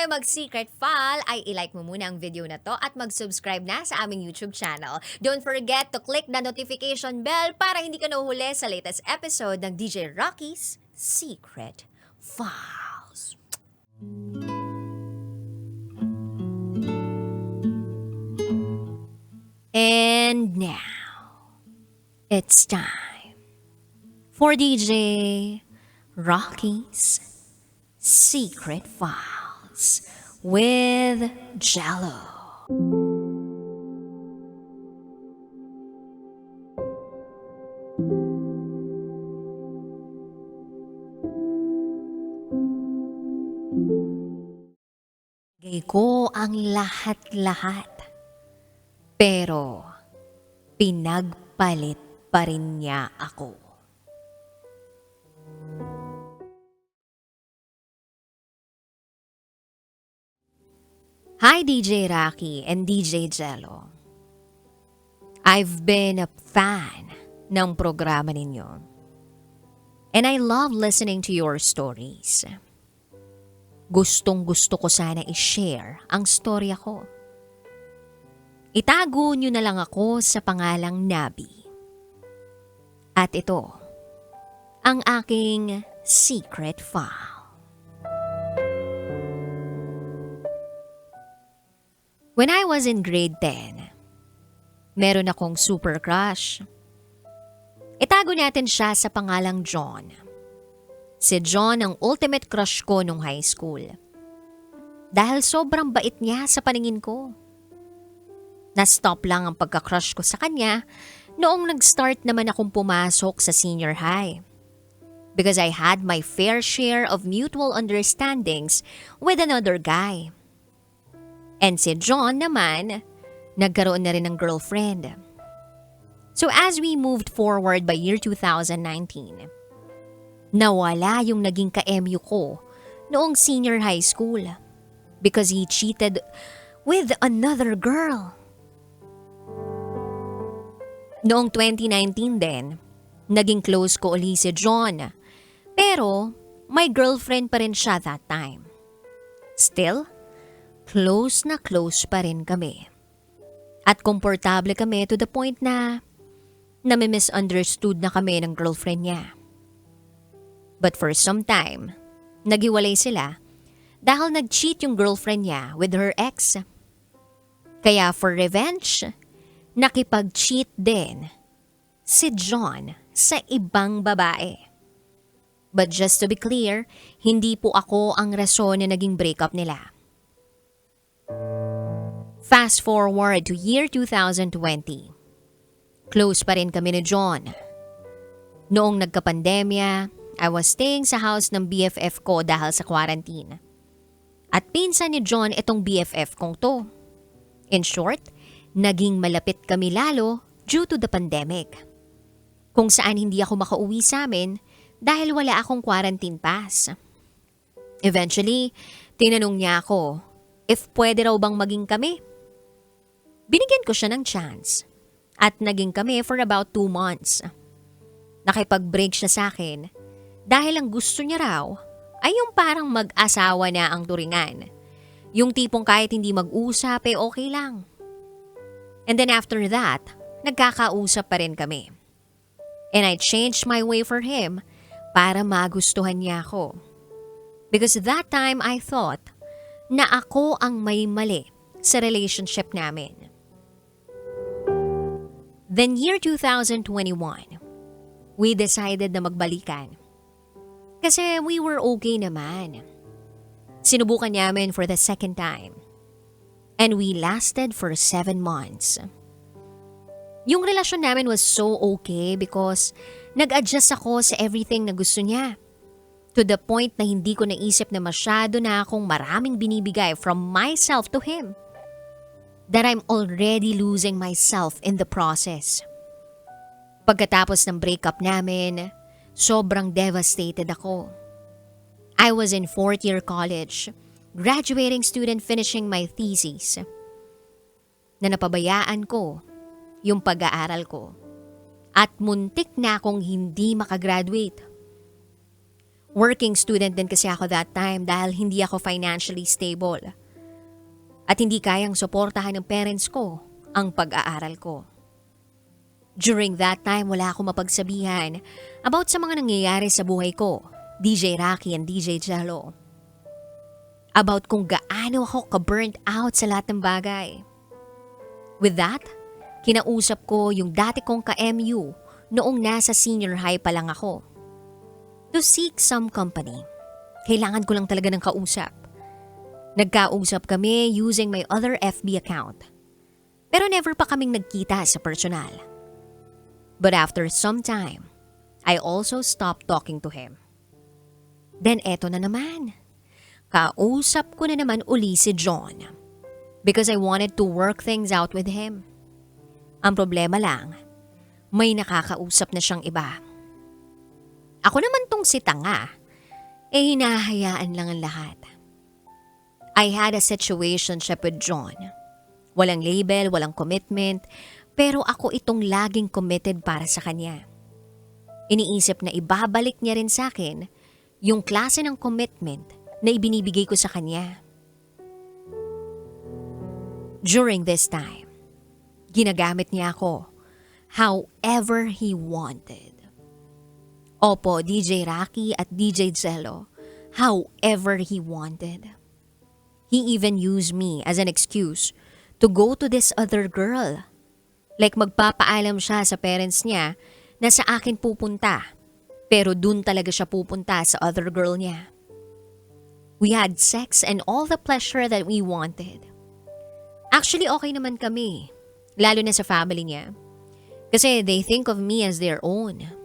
mag-secret file, ay ilike mo muna ang video na to at mag-subscribe na sa aming YouTube channel. Don't forget to click the notification bell para hindi ka nahuhuli sa latest episode ng DJ Raqi's Secret Files. And now, it's time for DJ Raqi's Secret Files with Gelo. Gay ko ang lahat-lahat, pero pinagpalit pa rin niya ako. Hi DJ Raqi and DJ Gelo. I've been a fan ng programa ninyo. And I love listening to your stories. Gustong-gusto ko sana i-share ang storya ko. Itago nyo na lang ako sa pangalang Nabby. At ito, ang aking secret file. When I was in grade 10, meron akong super crush. Itago natin siya sa pangalang John. Si John ang ultimate crush ko nung high school. Dahil sobrang bait niya sa paningin ko. Na-stop lang ang pagka-crush ko sa kanya noong nag-start naman akong pumasok sa senior high. Because I had my fair share of mutual understandings with another guy. And si John naman, nagkaroon na rin ng girlfriend. So as we moved forward by year 2019, nawala yung naging ka-MU ko noong senior high school because he cheated with another girl. Noong 2019 din, naging close ko uli si John. Pero may girlfriend pa rin siya that time. Still, close na close pa rin kami. At komportable kami to the point na nami-misunderstood na kami ng girlfriend niya. But for some time, naghiwalay sila dahil nag-cheat yung girlfriend niya with her ex. Kaya for revenge, nakipag-cheat din si John sa ibang babae. But just to be clear, hindi po ako ang rason na naging breakup nila. Fast forward to year 2020. Close pa rin kami ni John. Noong nagka-pandemya, I was staying sa house ng BFF ko dahil sa quarantine. At pinsan ni John itong BFF kong to. In short, naging malapit kami lalo due to the pandemic. Kung saan hindi ako makauwi sa amin dahil wala akong quarantine pass. Eventually, tinanong niya ako if pwede raw bang maging kami. Binigyan ko siya ng chance at naging kami for about 2 months. Nakipag-break siya sa akin dahil ang gusto niya raw ay yung parang mag-asawa na ang turingan. Yung tipong kahit hindi mag-usap okay lang. And then after that, nagkakausap pa rin kami. And I changed my way for him para magustuhan niya ako. Because that time I thought na ako ang may mali sa relationship namin. Then year 2021, we decided na magbalikan. Kasi we were okay naman. Sinubukan namin for the second time. And we lasted for 7 months. Yung relasyon namin was so okay because nag-adjust ako sa everything na gusto niya. To the point na hindi ko naisip na masyado na akong maraming binibigay from myself to him. That I'm already losing myself in the process. Pagkatapos ng breakup namin, sobrang devastated ako. I was in 4th year college, graduating student finishing my thesis. Na napabayaan ko yung pag-aaral ko. At muntik na akong hindi makagraduate. Working student din kasi ako that time dahil hindi ako financially stable. At hindi kayang suportahan ng parents ko ang pag-aaral ko. During that time, wala akong mapagsabihan about sa mga nangyayari sa buhay ko, DJ Raqi and DJ Gelo. About kung gaano ako ka-burnt out sa lahat ng bagay. With that, kinausap ko yung dati kong ka-MU noong nasa senior high pa lang ako. To seek some company. Kailangan ko lang talaga ng kausap. Nagkausap kami using my other FB account. Pero never pa kaming nagkita sa personal. But after some time, I also stopped talking to him. Then eto na naman. Kausap ko na naman uli si John. Because I wanted to work things out with him. Ang problema lang, may nakakausap na siyang iba. Ako naman tong si tanga, hinahayaan lang ang lahat. I had a situationship with John. Walang label, walang commitment, pero ako itong laging committed para sa kanya. Iniisip na ibabalik niya rin sa akin yung klase ng commitment na ibinibigay ko sa kanya. During this time, ginagamit niya ako however he wanted. Opo, DJ Raqi at DJ Gelo, however he wanted. He even used me as an excuse to go to this other girl. Like magpapaalam siya sa parents niya na sa akin pupunta, pero dun talaga siya pupunta sa other girl niya. We had sex and all the pleasure that we wanted. Actually, okay naman kami, lalo na sa family niya. Kasi they think of me as their own.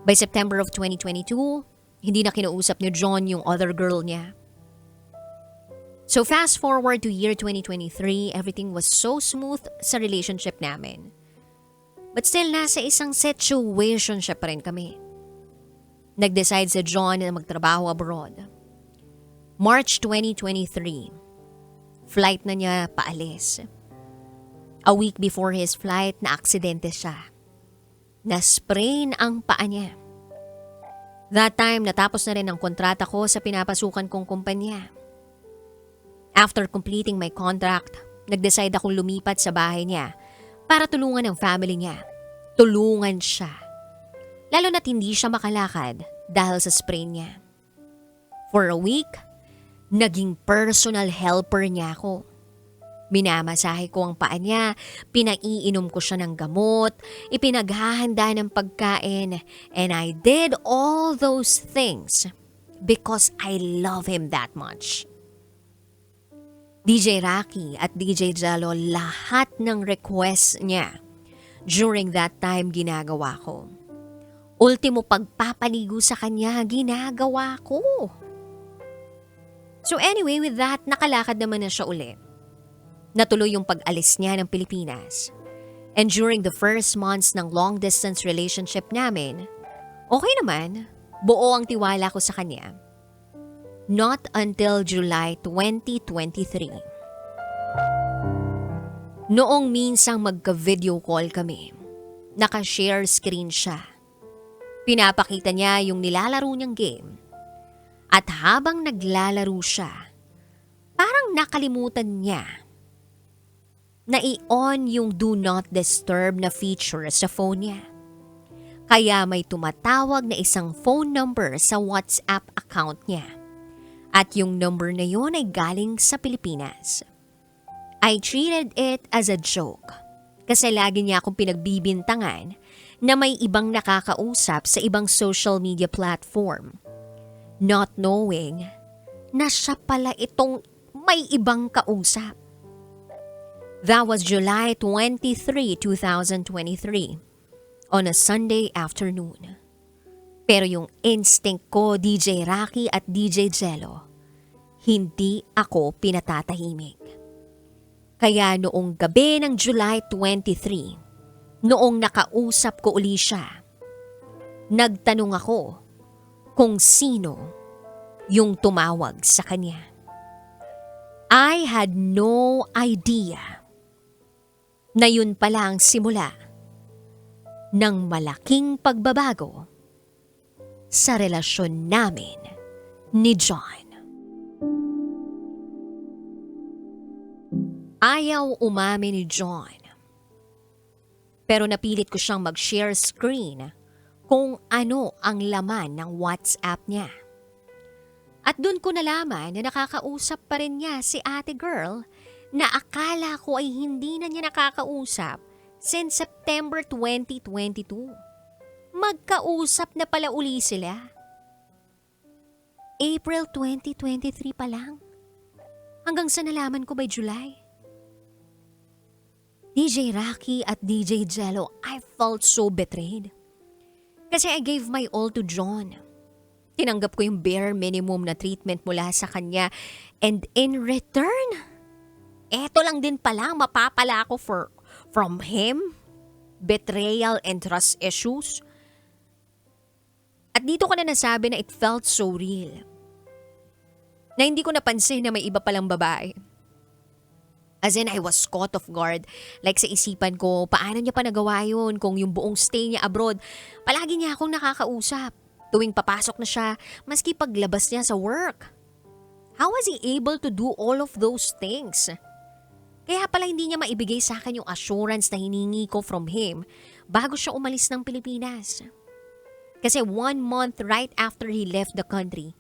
By September of 2022, hindi na kinausap ni John yung other girl niya. So fast forward to year 2023, everything was so smooth sa relationship namin. But still, nasa isang situationship pa rin kami. Nag-decide si John na magtrabaho abroad. March 2023, flight na niya paalis. A week before his flight, na-aksidente siya. Na-sprain ang paa niya. That time, natapos na rin ang kontrata ko sa pinapasukan kong kumpanya. After completing my contract, nag-decide akong lumipat sa bahay niya para tulungan ang family niya. Tulungan siya. Lalo na't hindi siya makalakad dahil sa sprain niya. For a week, naging personal helper niya ako. Minamasahe ko ang paa niya, pinaiinom ko siya ng gamot, ipinaghahanda ng pagkain, and I did all those things because I love him that much. DJ Raqi at DJ Gelo, lahat ng requests niya during that time ginagawa ko. Ultimo pagpapaligo sa kanya, ginagawa ko. So anyway, with that, nakalakad naman na siya uli. Natuloy yung pag-alis niya ng Pilipinas. And during the first months ng long-distance relationship namin, okay naman, buo ang tiwala ko sa kanya. Not until July 2023. Noong minsang magka-video call kami, naka-share screen siya. Pinapakita niya yung nilalaro niyang game. At habang naglalaro siya, parang nakalimutan niya na i-on yung do not disturb na feature sa phone niya. Kaya may tumatawag na isang phone number sa WhatsApp account niya. At yung number na yun ay galing sa Pilipinas. I treated it as a joke. Kasi lagi niya akong pinagbibintangan na may ibang nakakausap sa ibang social media platform. Not knowing na siya pala itong may ibang kausap. That was July 23, 2023, on a Sunday afternoon. Pero yung instinct ko, DJ Raqi at DJ Gelo, hindi ako pinatatahimik. Kaya noong gabi ng July 23, noong nakausap ko uli siya, nagtanong ako kung sino yung tumawag sa kanya. I had no idea na yun pala ang simula ng malaking pagbabago sa relasyon namin ni John. Ayaw umamin ni John. Pero napilit ko siyang mag-share screen kung ano ang laman ng WhatsApp niya. At doon ko nalaman na nakakausap pa rin niya si ate girl na akala ko ay hindi na niya nakakausap since September 2022. Magkausap na pala uli sila. April 2023 pa lang. Hanggang sa nalaman ko by July. DJ Raqi at DJ Gelo, I felt so betrayed. Kasi I gave my all to John. Tinanggap ko yung bare minimum na treatment mula sa kanya. And in return, eto lang din pala mapapala ako from him. Betrayal and trust issues. At dito ko na nasabi na it felt so real. Na hindi ko napansin na may iba palang babae. As in, I was caught off guard. Like sa isipan ko, paano niya pa nagawa yun kung yung buong stay niya abroad, palagi niya akong nakakausap. Tuwing papasok na siya, maski paglabas niya sa work. How was he able to do all of those things? Kaya pala hindi niya maibigay sa akin yung assurance na hiningi ko from him bago siya umalis ng Pilipinas. Kasi 1 month right after he left the country,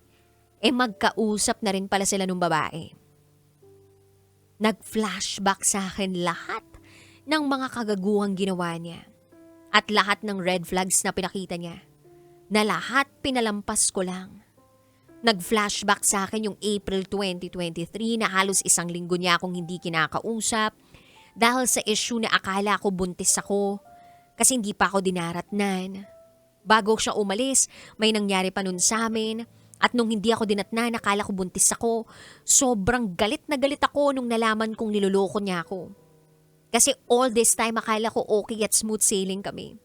magkausap na rin pala sila nung babae. Nag-flashback sa akin lahat ng mga kagaguhang ginawa niya at lahat ng red flags na pinakita niya, na lahat pinalampas ko lang. Nag-flashback sa akin yung April 2023 na halos 1 linggo niya akong hindi kinakausap dahil sa issue na akala ko buntis ako kasi hindi pa ako dinaratnan. Bago siya umalis, may nangyari pa nun sa amin. At nung hindi ako dinatnan, nakala ko buntis ako. Sobrang galit na galit ako nung nalaman kong niloloko niya ako. Kasi all this time akala ko okay at smooth sailing kami.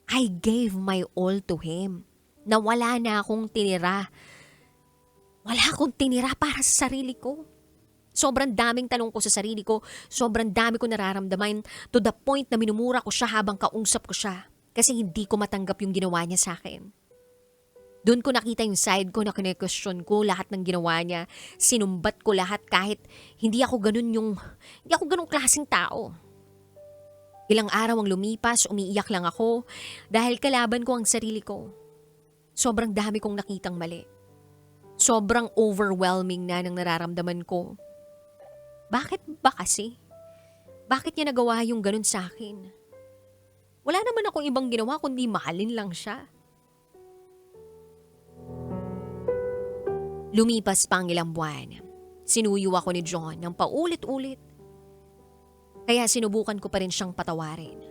I gave my all to him. Na wala na akong tinira. Wala akong tinira para sa sarili ko. Sobrang daming tanong ko sa sarili ko. Sobrang dami ko nararamdaman to the point na minumura ko siya habang kausap ko siya. Kasi hindi ko matanggap yung ginawa niya sa akin. Doon ko nakita yung side ko na kine-question ko lahat ng ginawa niya. Sinumbat ko lahat kahit hindi ako ganung klaseng tao. Ilang araw ang lumipas, umiiyak lang ako dahil kalaban ko ang sarili ko. Sobrang dami kong nakitang mali. Sobrang overwhelming na ng nararamdaman ko. Bakit ba kasi? Bakit niya nagawa yung ganun sa akin? Wala naman akong ibang ginawa kundi mahalin lang siya. Lumipas pa ang ilang buwan. Sinuyo ako ni John ng paulit-ulit. Kaya sinubukan ko pa rin siyang patawarin.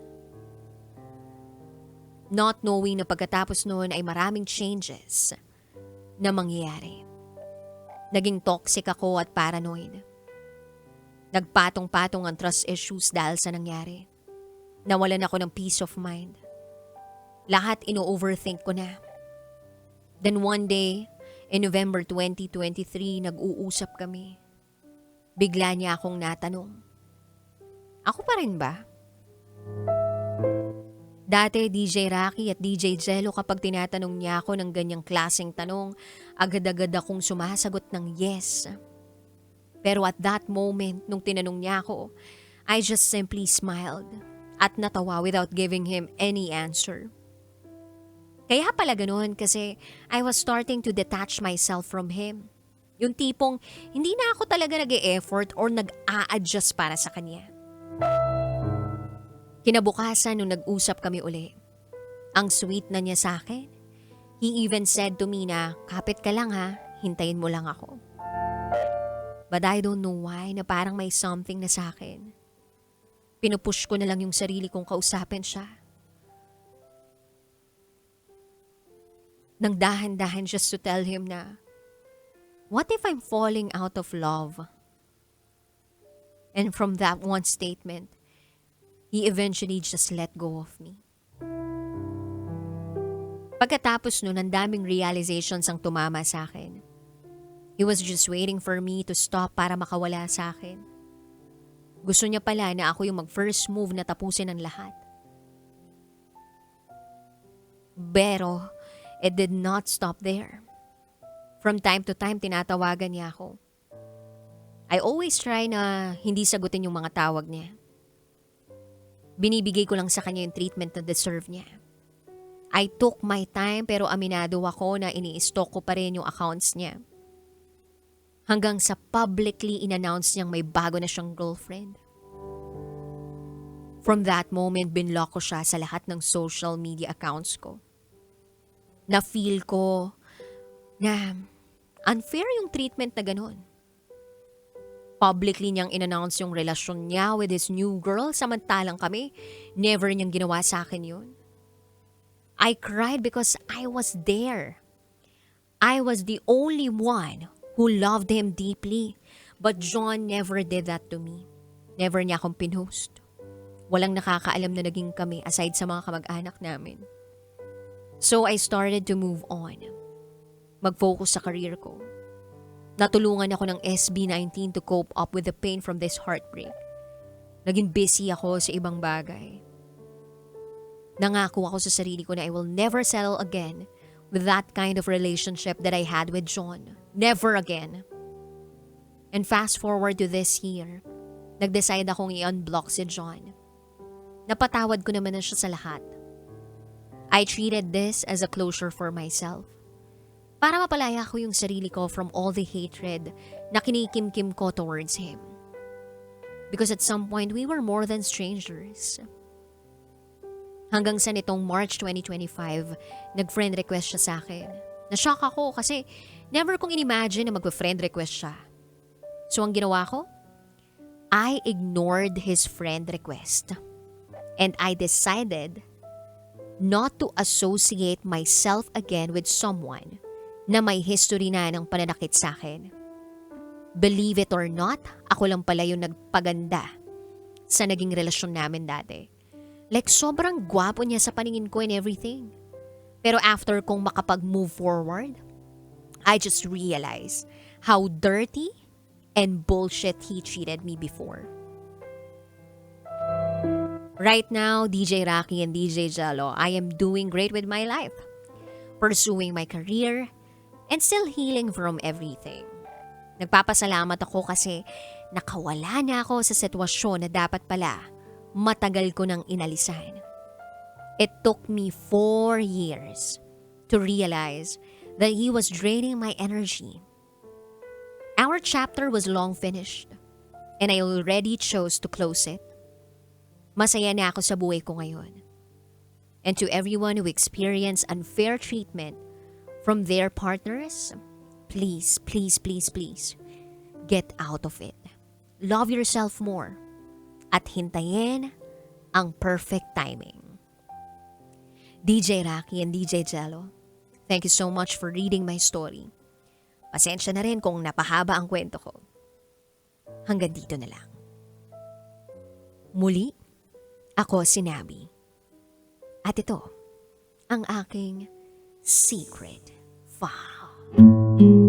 Not knowing na pagkatapos noon ay maraming changes na mangyayari. Naging toxic ako at paranoid. Nagpatong-patong ang trust issues dahil sa nangyari. Nawalan ako ng peace of mind. Lahat ino-overthink ko na. Then one day, in November 2023, nag-uusap kami. Bigla niya akong natanong. Ako pa rin ba? Dati DJ Raqi at DJ Gelo kapag tinatanong niya ako ng ganyang klaseng tanong, agad-agad akong sumasagot ng yes. Pero at that moment, nung tinanong niya ako, I just simply smiled at natawa without giving him any answer. Kaya pala ganun kasi I was starting to detach myself from him. Yung tipong hindi na ako talaga nag-e-effort or nag-a-adjust para sa kanya. Kinabukasan nung nag-usap kami uli, ang sweet na niya sa akin. He even said to me na, kapit ka lang ha, hintayin mo lang ako. But I don't know why na parang may something na sa akin. Pinupush ko na lang yung sarili kong kausapin siya. Nang dahan-dahan just to tell him na, what if I'm falling out of love? And from that one statement, he eventually just let go of me. Pagkatapos nun, ang daming realizations ang tumama sa akin. He was just waiting for me to stop para makawala sa akin. Gusto niya pala na ako yung mag-first move na tapusin ang lahat. Pero it did not stop there. From time to time, tinatawagan niya ako. I always try na hindi sagutin yung mga tawag niya. Binibigay ko lang sa kanya yung treatment na deserve niya. I took my time pero aminado ako na ini-stalk ko pa rin yung accounts niya. Hanggang sa publicly in-announce niyang may bago na siyang girlfriend. From that moment, binlock ko siya sa lahat ng social media accounts ko. Na-feel ko na unfair yung treatment na ganun. Publicly niyang in-announce yung relasyon niya with his new girl samantalang kami, never niyang ginawa sa akin yun. I cried because I was there. I was the only one who loved him deeply. But John never did that to me. Never niya akong pinost. Walang nakakaalam na naging kami aside sa mga kamag-anak namin. So I started to move on. Mag-focus sa career ko. Natulungan ako ng SB19 to cope up with the pain from this heartbreak. Naging busy ako sa ibang bagay. Nangako ako sa sarili ko na I will never settle again with that kind of relationship that I had with John. Never again. And fast forward to this year, nag-decide akong i-unblock si John. Napatawad ko naman na siya sa lahat. I treated this as a closure for myself. Para mapalaya ko yung sarili ko from all the hatred na kinikimkim ko towards him. Because at some point, we were more than strangers. Hanggang sa nitong March 2025, nag-friend request siya sa akin. Na-shock ako kasi never kong inimagine na mag-friend request siya. So ang ginawa ko, I ignored his friend request. And I decided not to associate myself again with someone na may history na ng pananakit sa akin. Believe it or not, ako lang pala yung nagpaganda sa naging relasyon namin dati. Like sobrang gwapo niya sa paningin ko and everything. Pero after kong makapag-move forward, I just realized how dirty and bullshit he treated me before. Right now, DJ Raqi and DJ Gelo, I am doing great with my life. Pursuing my career and still healing from everything. Nagpapasalamat ako kasi nakawala na ako sa sitwasyon na dapat pala matagal ko nang inalisan. It took me 4 years to realize that he was draining my energy. Our chapter was long finished and I already chose to close it. Masaya na ako sa buhay ko ngayon. And to everyone who experienced unfair treatment from their partners, please, please, please, please, get out of it. Love yourself more. At hintayin ang perfect timing. DJ Raqi and DJ Gelo, thank you so much for reading my story. Pasensya na rin kung napahaba ang kwento ko. Hanggang dito na lang. Muli, ako si Nabby. At ito, ang aking secret file.